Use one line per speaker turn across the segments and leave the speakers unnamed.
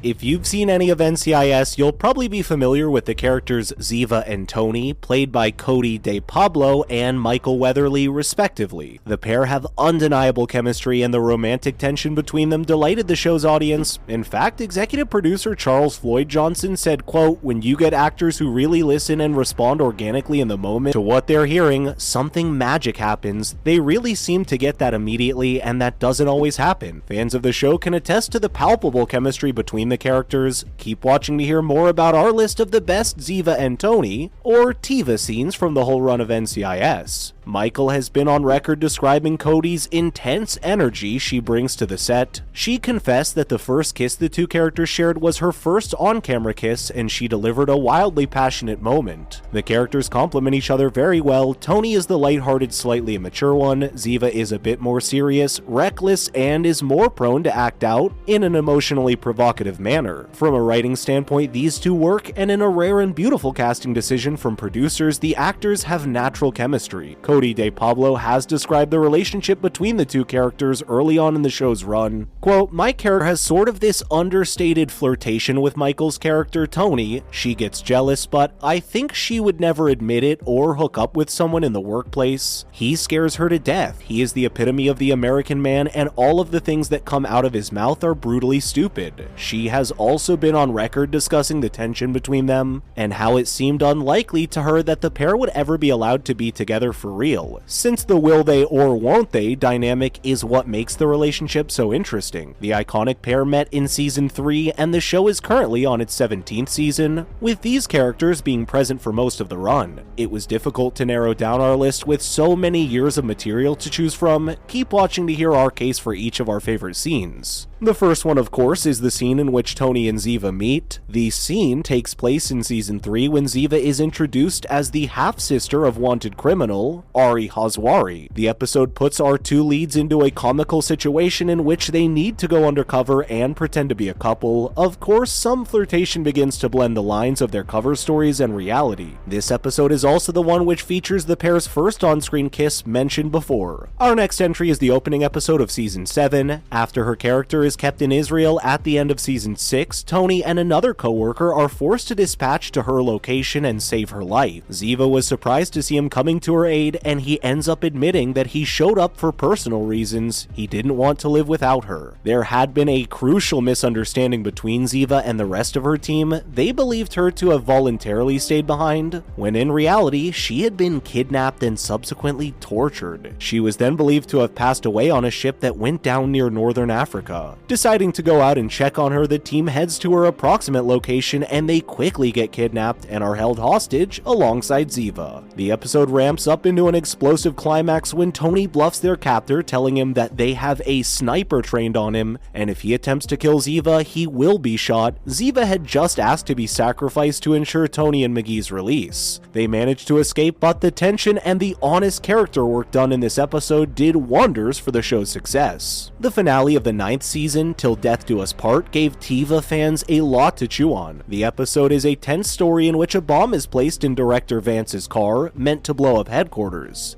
If you've seen any of NCIS, you'll probably be familiar with the characters Ziva and Tony, played by Cody DePablo and Michael Weatherly, respectively. The pair have undeniable chemistry, and the romantic tension between them delighted the show's audience. In fact, executive producer Charles Floyd Johnson said, quote, "When you get actors who really listen and respond organically in the moment to what they're hearing, something magic happens. They really seem to get that immediately, and that doesn't always happen." Fans of the show can attest to the palpable chemistry between the characters. Keep watching to hear more about our list of the best Ziva and Tony, or Tiva scenes from the whole run of NCIS. Michael has been on record describing Cody's intense energy she brings to the set. She confessed that the first kiss the two characters shared was her first on-camera kiss, and she delivered a wildly passionate moment. The characters complement each other very well. Tony is the lighthearted, slightly immature one. Ziva is a bit more serious, reckless, and is more prone to act out in an emotionally provocative manner. From a writing standpoint, these two work, and in a rare and beautiful casting decision from producers, the actors have natural chemistry. Cody DePablo has described the relationship between the two characters early on in the show's run. Quote, "My character has sort of this understated flirtation with Michael's character, Tony. She gets jealous, but I think she would never admit it or hook up with someone in the workplace. He scares her to death. He is the epitome of the American man, and all of the things that come out of his mouth are brutally stupid." She has also been on record discussing the tension between them, and how it seemed unlikely to her that the pair would ever be allowed to be together for real, since the will they or won't they dynamic is what makes the relationship so interesting. The iconic pair met in season 3, and the show is currently on its 17th season, with these characters being present for most of the run. It was difficult to narrow down our list with so many years of material to choose from. Keep watching to hear our case for each of our favorite scenes. The first one, of course, is the scene in which Tony and Ziva meet. The scene takes place in season 3 when Ziva is introduced as the half-sister of wanted criminal Ari Hazwari. The episode puts our two leads into a comical situation in which they need to go undercover and pretend to be a couple. Of course, some flirtation begins to blend the lines of their cover stories and reality. This episode is also the one which features the pair's first on-screen kiss mentioned before. Our next entry is the opening episode of season 7. After her character is kept in Israel at the end of season 6, Tony and another co-worker are forced to dispatch to her location and save her life. Ziva was surprised to see him coming to her aid, and he ends up admitting that he showed up for personal reasons. He didn't want to live without her. There had been a crucial misunderstanding between Ziva and the rest of her team. They believed her to have voluntarily stayed behind, when in reality, she had been kidnapped and subsequently tortured. She was then believed to have passed away on a ship that went down near northern Africa. Deciding to go out and check on her, the team heads to her approximate location, and they quickly get kidnapped and are held hostage alongside Ziva. The episode ramps up into an explosive climax when Tony bluffs their captor, telling him that they have a sniper trained on him, and if he attempts to kill Ziva, he will be shot. Ziva had just asked to be sacrificed to ensure Tony and McGee's release. They managed to escape, but the tension and the honest character work done in this episode did wonders for the show's success. The finale of the 9th season, Till Death Do Us Part, gave Tiva fans a lot to chew on. The episode is a tense story in which a bomb is placed in Director Vance's car, meant to blow up headquarters.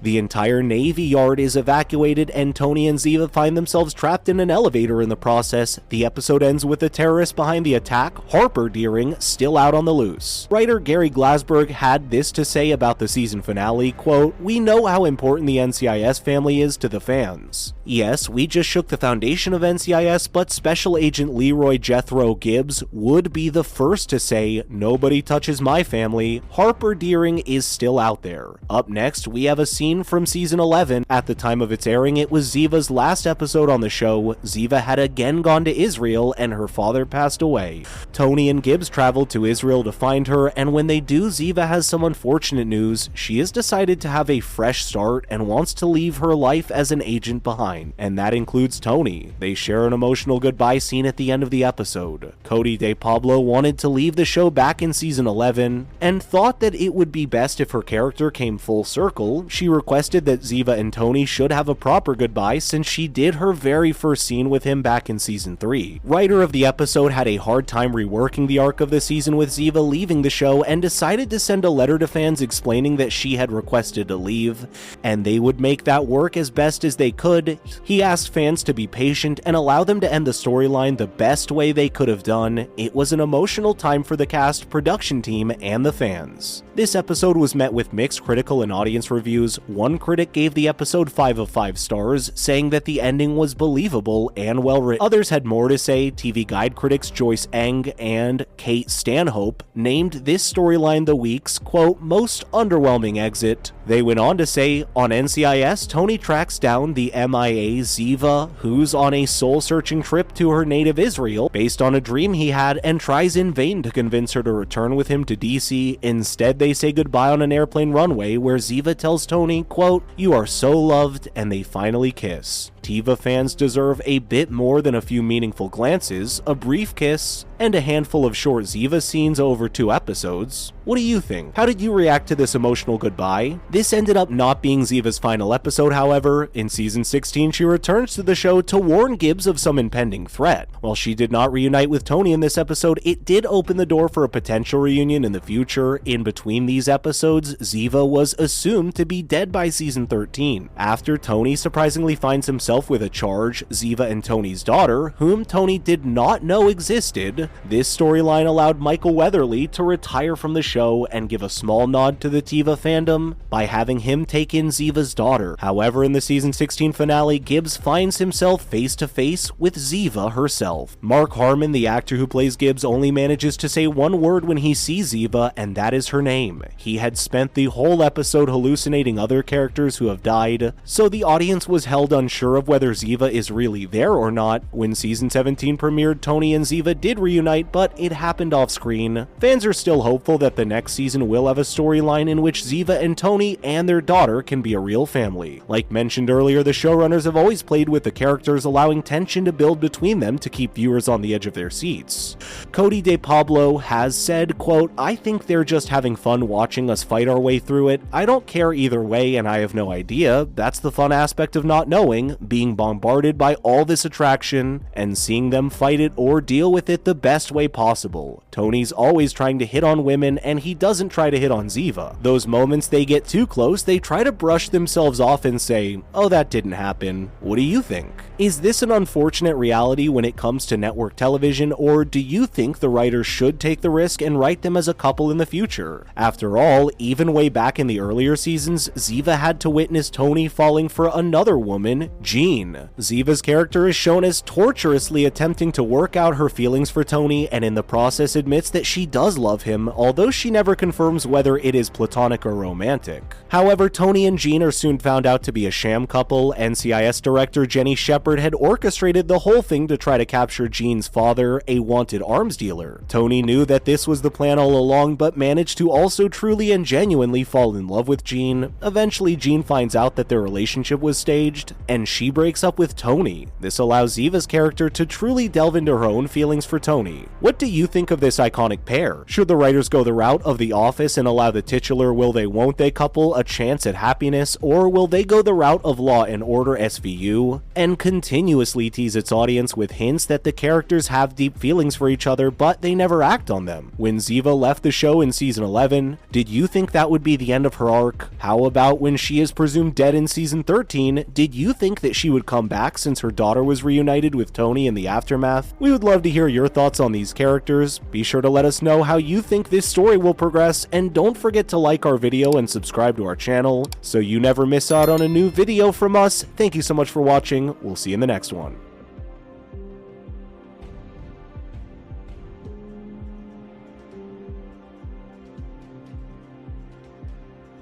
The entire Navy Yard is evacuated, and Tony and Ziva find themselves trapped in an elevator in the process. The episode ends with the terrorist behind the attack, Harper Deering, still out on the loose. Writer Gary Glasberg had this to say about the season finale, quote, "We know how important the NCIS family is to the fans. Yes, we just shook the foundation of NCIS, but Special Agent Leroy Jethro Gibbs would be the first to say, 'Nobody touches my family.' Harper Deering is still out there." Up next, we have a scene from season 11. At the time of its airing, it was Ziva's last episode on the show. Ziva had again gone to Israel, and her father passed away. Tony and Gibbs traveled to Israel to find her, and when they do, Ziva has some unfortunate news. She has decided to have a fresh start and wants to leave her life as an agent behind, and that includes Tony. They share an emotional goodbye scene at the end of the episode. Cody DePablo wanted to leave the show back in season 11 and thought that it would be best if her character came full circle. She requested that Ziva and Tony should have a proper goodbye since she did her very first scene with him back in season 3. Writer of the episode had a hard time reworking the arc of the season with Ziva leaving the show and decided to send a letter to fans explaining that she had requested to leave, and they would make that work as best as they could. He asked fans to be patient and allow them to end the storyline the best way they could have done, it was an emotional time for the cast, production team, and the fans. This episode was met with mixed critical and audience reviews. One critic gave the episode 5 of 5 stars, saying that the ending was believable and well written. Others had more to say. TV Guide critics Joyce Eng and Kate Stanhope named this storyline the week's, quote, most underwhelming exit. They went on to say, on NCIS, Tony tracks down the MIA Ziva, who's on a soul-searching trip to her native Israel based on a dream he had, and tries in vain to convince her to return with him to DC. Instead, they say goodbye on an airplane runway where Ziva tells Tony, quote, you are so loved, and they finally kiss. Tiva fans deserve a bit more than a few meaningful glances, a brief kiss, and a handful of short Ziva scenes over 2 episodes. What do you think? How did you react to this emotional goodbye? This ended up not being Ziva's final episode, however. In season 16, she returns to the show to warn Gibbs of some impending threat. While she did not reunite with Tony in this episode, it did open the door for a potential reunion in the future. In between these episodes, Ziva was assumed to be dead by season 13. After Tony surprisingly finds himself with a charge, Ziva and Tony's daughter, whom Tony did not know existed, this storyline allowed Michael Weatherly to retire from the show and give a small nod to the Tiva fandom by having him take in Ziva's daughter. However, in the season 16 finale, Gibbs finds himself face to face with Ziva herself. Mark Harmon, the actor who plays Gibbs, only manages to say one word when he sees Ziva, and that is her name. He had spent the whole episode hallucinating other characters who have died, so the audience was held unsure of whether Ziva is really there or not. When season 17 premiered, Tony and Ziva did reunite, but it happened off screen. Fans are still hopeful that the next season will have a storyline in which Ziva and Tony and their daughter can be a real family. Like mentioned earlier, the showrunners have always played with the characters, allowing tension to build between them to keep viewers on the edge of their seats. Cody DePablo has said, quote, I think they're just having fun watching us fight our way through it. I don't care either way, and I have no idea. That's the fun aspect of not knowing, being bombarded by all this attraction and seeing them fight it or deal with it the best way possible. Tony's always trying to hit on women, and he doesn't try to hit on Ziva. Those moments they get too close, they try to brush themselves off and say, oh, that didn't happen. What do you think? Is this an unfortunate reality when it comes to network television, or do you think the writers should take the risk and write them as a couple in the future? After all, even way back in the earlier seasons, Ziva had to witness Tony falling for another woman, Jean. Ziva's character is shown as torturously attempting to work out her feelings for Tony, and in the process admits that she does love him, although she never confirms whether it is platonic or romantic. However, Tony and Jean are soon found out to be a sham couple. NCIS director Jenny Shepard had orchestrated the whole thing to try to capture Jean's father, a wanted arms dealer. Tony knew that this was the plan all along, but managed to also truly and genuinely fall in love with Jean. Eventually, Jean finds out that their relationship was staged, and she breaks up with Tony. This allows Ziva's character to truly delve into her own feelings for Tony. What do you think of this iconic pair? Should the writers go the route of The Office and allow the titular will they won't they couple a chance at happiness, or will they go the route of Law and Order SVU and continuously tease its audience with hints that the characters have deep feelings for each other, but they never act on them? When Ziva left the show in season 11, did you think that would be the end of her arc? How about when she is presumed dead in season 13? Did you think that she would come back since her daughter was reunited with Tony in the aftermath? We would love to hear your thoughts on these characters. Be sure to let us know how you think this story will progress, and don't forget to like our video and subscribe to our channel so you never miss out on a new video from us. Thank you so much for watching. We'll see you in the next one.